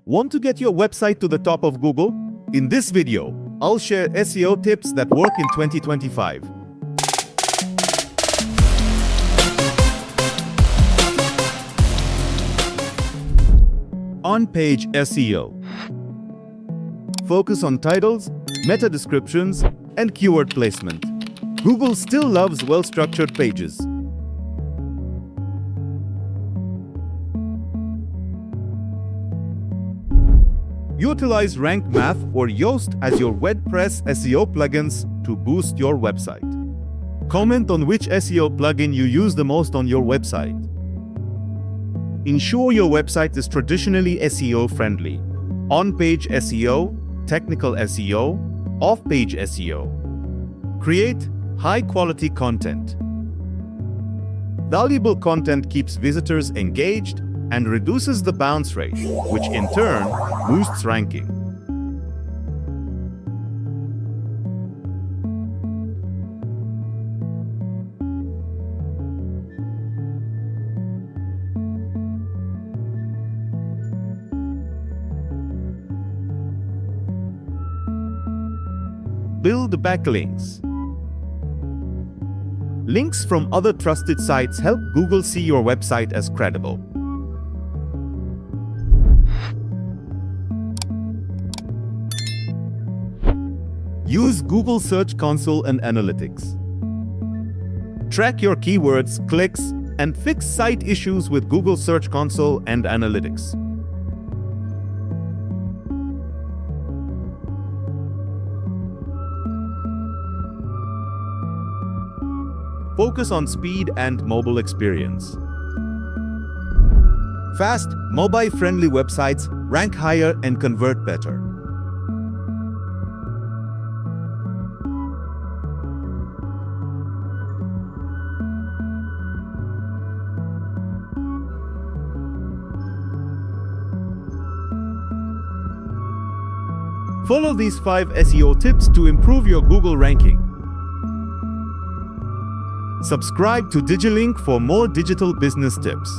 Want to get your website to the top of Google? In this video, I'll share SEO tips that work in 2025. On-Page SEO. Focus on titles, meta descriptions, and keyword placement. Google still loves well-structured pages. Utilize Rank Math or Yoast as your WordPress SEO plugins to boost your website. Comment on which SEO plugin you use the most on your website. Ensure your website is traditionally SEO friendly. On-page SEO, technical SEO, off-page SEO. Create high-quality content. Valuable content keeps visitors engaged and reduces the bounce rate, which in turn boosts ranking. Build backlinks. Links from other trusted sites help Google see your website as credible. Use Google Search Console and Analytics. Track your keywords, clicks, and fix site issues with Google Search Console and Analytics. Focus on speed and mobile experience. Fast, mobile-friendly websites rank higher and convert better. Follow these 5 SEO tips to improve your Google ranking. Subscribe to DigiLink for more digital business tips.